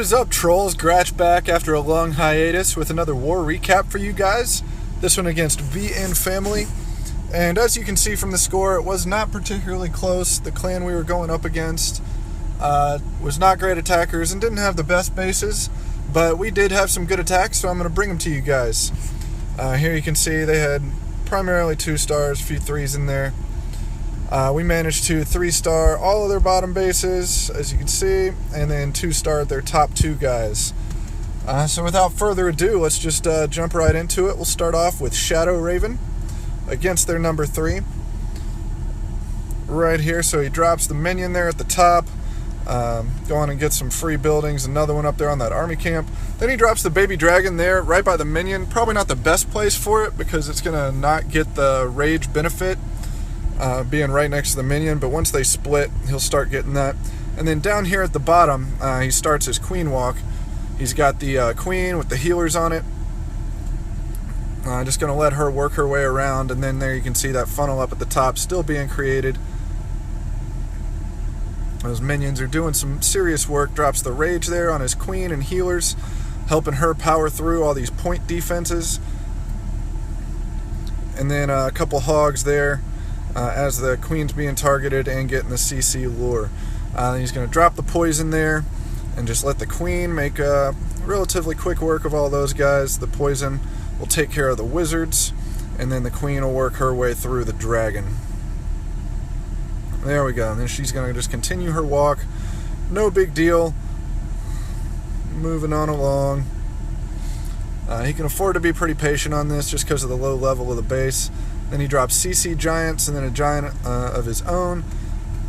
is up, trolls? Gratch back after a long hiatus with another war recap for you guys. This one against VN Family. And as you can see from the score, it was not particularly close. The clan we were going up against was not great attackers and didn't have the best bases, but we did have some good attacks, so I'm going to bring them to you guys. Here you can see they had primarily 2 stars, a few 3s in there. We managed to 3-star all of their bottom bases, as you can see, and then 2-star their top 2 guys. So without further ado, let's just jump right into it. We'll start off with Shadow Raven against their number 3. Right here, so he drops the minion there at the top. Go on and get some free buildings, another one up there on that army camp. Then he drops the baby dragon there right by the minion. Probably not the best place for it because it's going to not get the rage benefit. Being right next to the minion, but once they split, he'll start getting that. And then down here at the bottom, he starts his queen walk. He's got the queen with the healers on it. Just going to let her work her way around, and then there you can see that funnel up at the top still being created. Those minions are doing some serious work. Drops the rage there on his queen and healers, helping her power through all these point defenses. And then a couple hogs there. As the queen's being targeted and getting the CC lure. He's going to drop the poison there and just let the queen make relatively quick work of all those guys. The poison will take care of the wizards, and then the queen will work her way through the dragon. There we go. And then she's going to just continue her walk. No big deal. Moving on along. He can afford to be pretty patient on this just because of the low level of the base. Then he drops CC Giants and then a Giant of his own.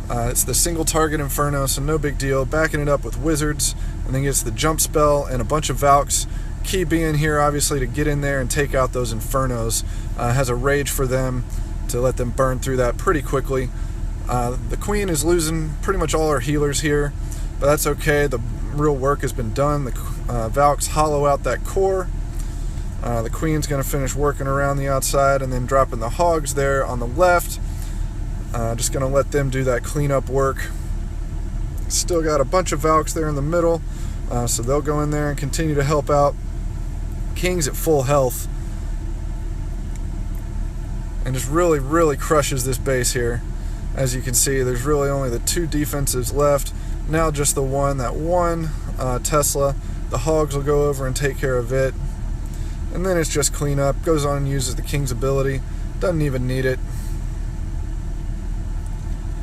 It's the single target Inferno, so no big deal. Backing it up with Wizards, and then gets the jump spell and a bunch of Valks. Key being here, obviously, to get in there and take out those Infernos. Has a rage for them to let them burn through that pretty quickly. The Queen is losing pretty much all her healers here, but that's okay. The real work has been done. The Valks hollow out that core. The Queen's going to finish working around the outside and then dropping the hogs there on the left. Just going to let them do that cleanup work. Still got a bunch of Valks there in the middle, so they'll go in there and continue to help out. King's at full health and just really crushes this base here. As you can see, there's really only the 2 defensives left. Now just the one, that one Tesla. The hogs will go over and take care of it. And then it's just cleanup. Goes on and uses the King's ability. Doesn't even need it.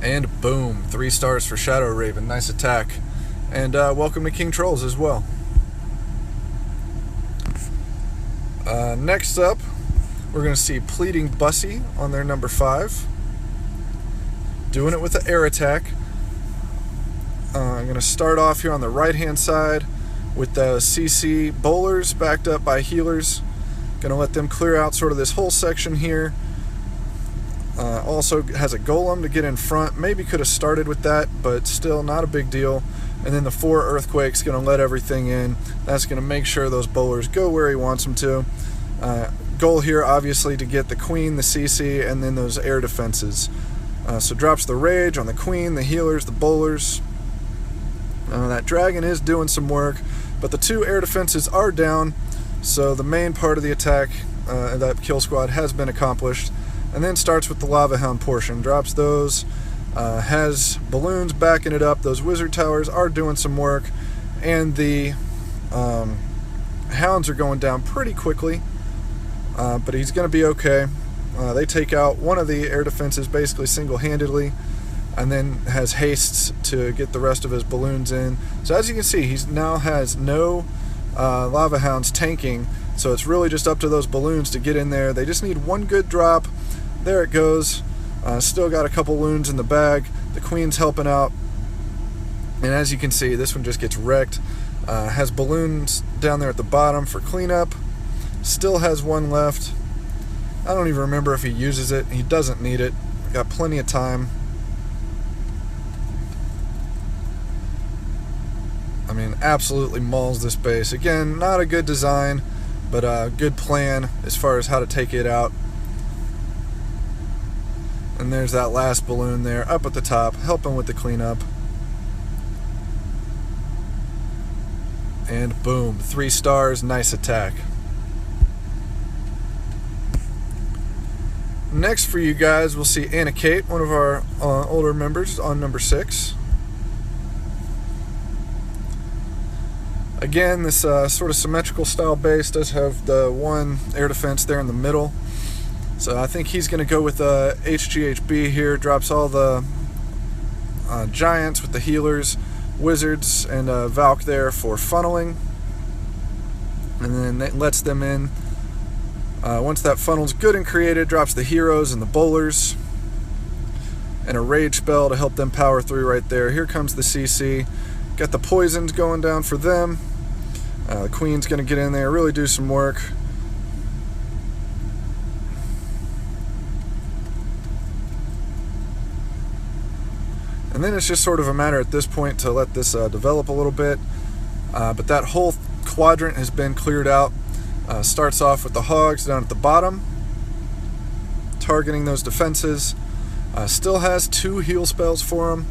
And boom, 3 stars for Shadow Raven. Nice attack. And welcome to King Trolls as well. Next up, we're going to see Pleading Bussy on their number 5. Doing it with the air attack. I'm going to start off here on the right-hand side with the CC bowlers backed up by healers. Gonna let them clear out sort of this whole section here. Also has a golem to get in front. Maybe could have started with that, but still not a big deal. And then the 4 earthquakes gonna let everything in. That's gonna make sure those bowlers go where he wants them to. Goal here obviously to get the queen, the CC, and then those air defenses. So drops the rage on the queen, the healers, the bowlers. That dragon is doing some work, but the 2 air defenses are down, so the main part of the attack, that kill squad, has been accomplished. And then starts with the Lava Hound portion. Drops those, has balloons backing it up. Those wizard towers are doing some work, and the hounds are going down pretty quickly, but he's going to be okay. They take out one of the air defenses basically single-handedly, and then has hastes to get the rest of his balloons in. So as you can see, he now has no Lava Hounds tanking, so it's really just up to those balloons to get in there. They just need one good drop. There it goes. Still got a couple loons in the bag. The Queen's helping out. And as you can see, this one just gets wrecked. Has balloons down there at the bottom for cleanup. Still has one left. I don't even remember if he uses it. He doesn't need it. Got plenty of time. I mean, absolutely mauls this base. Again, not a good design, but a good plan as far as how to take it out. And there's that last balloon there up at the top, helping with the cleanup. And boom, 3 stars, nice attack. Next for you guys, we'll see Anna Kate, one of our older members, on number 6. Again, this sort of symmetrical style base does have the one air defense there in the middle. So I think he's going to go with HGHB here, drops all the giants with the healers, wizards, and Valk there for funneling. And then that lets them in. Once that funnel's good and created, drops the heroes and the bowlers. And a rage spell to help them power through right there. Here comes the CC. Got the poisons going down for them. The queen's going to get in there, really do some work. And then it's just sort of a matter at this point to let this develop a little bit. But that whole quadrant has been cleared out. Starts off with the hogs down at the bottom, targeting those defenses. Still has 2 heal spells for him.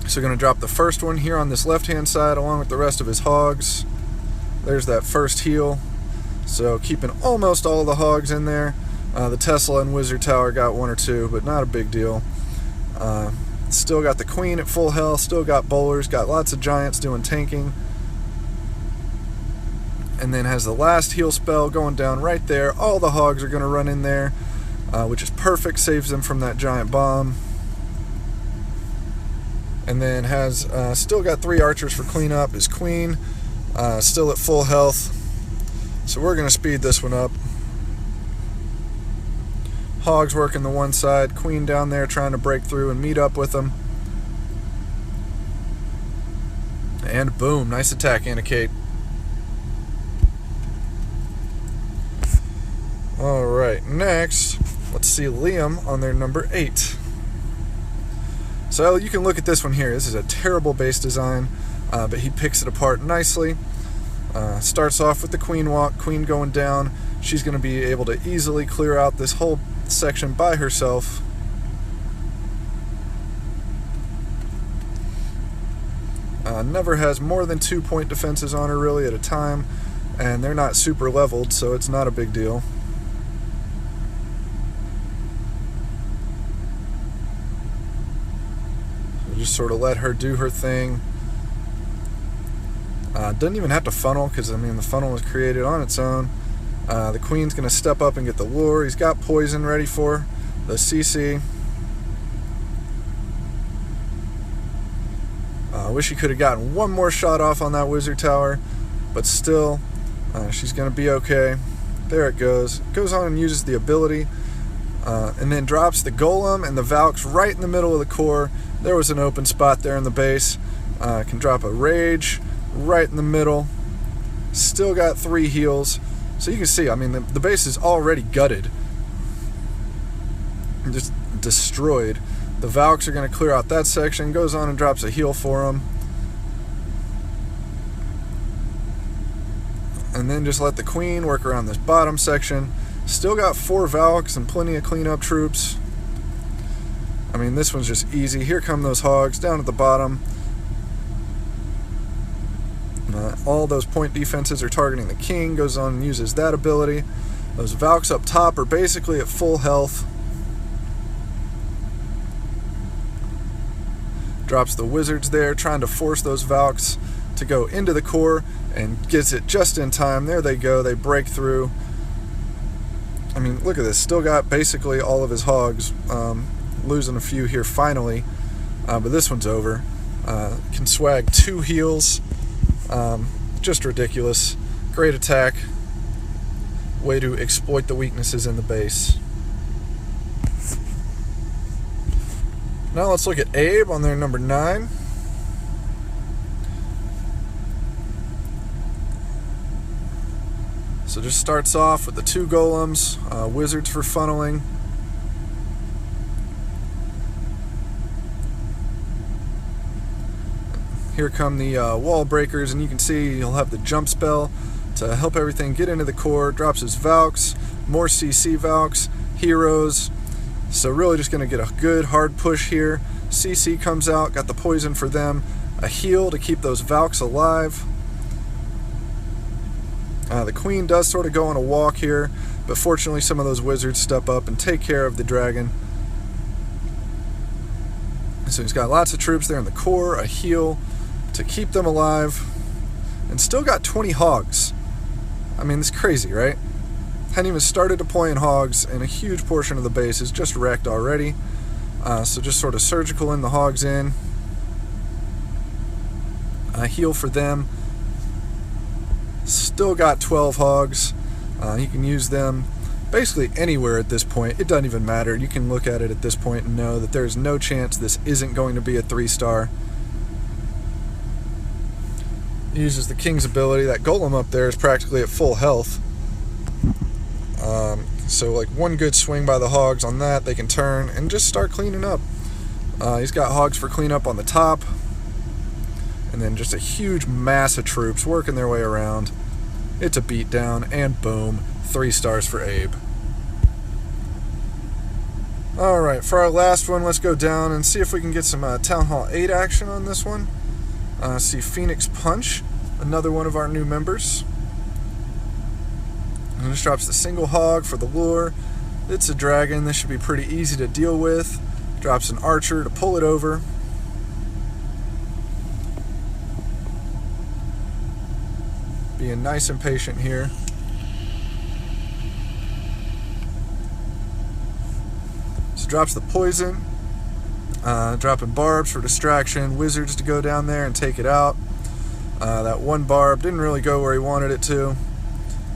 So going to drop the first one here on this left-hand side along with the rest of his hogs. There's that first heal. So keeping almost all the hogs in there. The Tesla and Wizard Tower got 1 or 2, but not a big deal. Still got the queen at full health, still got bowlers, got lots of giants doing tanking. And then has the last heal spell going down right there. All the hogs are going to run in there, which is perfect, saves them from that giant bomb. And then has still got 3 archers for cleanup. His queen still at full health. So we're going to speed this one up. Hogs working the one side, queen down there trying to break through and meet up with them. And boom, nice attack, Anna Kate. Alright, next, let's see Liam on their number 8. So you can look at this one here. This is a terrible base design, but he picks it apart nicely. Starts off with the queen walk, queen going down. She's going to be able to easily clear out this whole section by herself. Never has more than 2 point defenses on her really at a time, and they're not super leveled, so it's not a big deal. So just sort of let her do her thing. Doesn't even have to funnel, because I mean the funnel was created on its own. The queen's going to step up and get the lure. He's got poison ready for the CC. I wish he could have gotten one more shot off on that wizard tower, but still, she's going to be okay. There it goes. Goes on and uses the ability, and then drops the golem and the Valks right in the middle of the core. There was an open spot there in the base. Can drop a rage right in the middle. Still got 3 heals. So you can see, I mean, the base is already gutted. Just destroyed. The Valks are going to clear out that section. Goes on and drops a heal for them. And then just let the queen work around this bottom section. Still got 4 Valks and plenty of cleanup troops. I mean, this one's just easy. Here come those hogs down at the bottom. All those point defenses are targeting the king. Goes on and uses that ability. Those Valks up top are basically at full health. Drops the wizards there, trying to force those Valks to go into the core, and gets it just in time. There they go. They break through. I mean, look at this. Still got basically all of his hogs. Losing a few here finally. But this one's over. Can swag 2 heals. Just ridiculous. Great attack. Way to exploit the weaknesses in the base. Now let's look at Abe on their number 9. So just starts off with the 2 golems, wizards for funneling. Here come the wall breakers, and you can see he'll have the jump spell to help everything get into the core. Drops his Valks, more CC Valks, heroes. So really just going to get a good hard push here. CC comes out, got the poison for them. a heal to keep those Valks alive. The queen does sort of go on a walk here, but fortunately some of those wizards step up and take care of the dragon. So he's got lots of troops there in the core, a heal to keep them alive, and still got 20 hogs. I mean, it's crazy, right? Hadn't even started deploying hogs, and a huge portion of the base is just wrecked already. So just sort of surgical in the hogs in. Heal for them. Still got 12 hogs. You can use them basically anywhere at this point. It doesn't even matter. You can look at it at this point and know that there's no chance this isn't going to be a 3-star. Uses the king's ability. That golem up there is practically at full health. So like one good swing by the hogs on that, they can turn and just start cleaning up. He's got hogs for cleanup on the top. And then just a huge mass of troops working their way around. It's a beatdown, and boom, 3 stars for Abe. Alright, for our last one, let's go down and see if we can get some Town Hall 8 action on this one. See Phoenix Punch, another one of our new members. And this drops the single hog for the lure. It's a dragon, this should be pretty easy to deal with. Drops an archer to pull it over. Being nice and patient here. So drops the poison, dropping barbs for distraction, wizards to go down there and take it out. That one barb didn't really go where he wanted it to,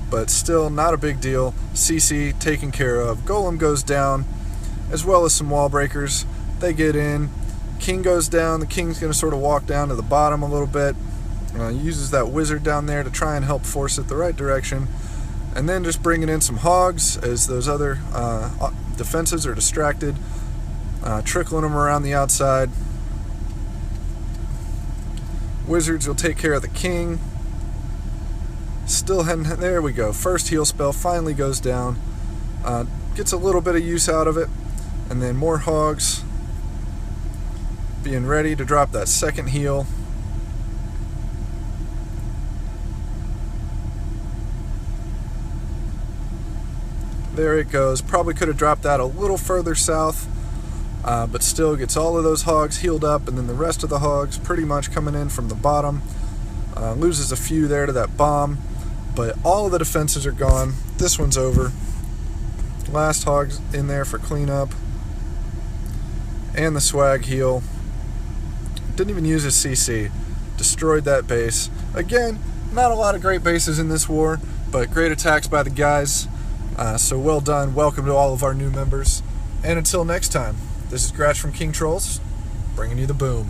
but still not a big deal. CC taken care of. Golem goes down, as well as some wall breakers. They get in. King goes down. The king's going to sort of walk down to the bottom a little bit. Uses that wizard down there to try and help force it the right direction, and then just bringing in some hogs as those other defenses are distracted, trickling them around the outside. Wizards will take care of the king. Still heading, there we go, first heal spell finally goes down, gets a little bit of use out of it, and then more hogs being ready to drop that second heal. There it goes. Probably could have dropped that a little further south, but still gets all of those hogs healed up, and then the rest of the hogs pretty much coming in from the bottom. Loses a few there to that bomb, but all of the defenses are gone. This one's over. Last hog's in there for cleanup. And the swag heal. Didn't even use his CC. Destroyed that base. Again, not a lot of great bases in this war, but great attacks by the guys. So well done. Welcome to all of our new members. And until next time, this is Gratch from King Trolls, bringing you the boom.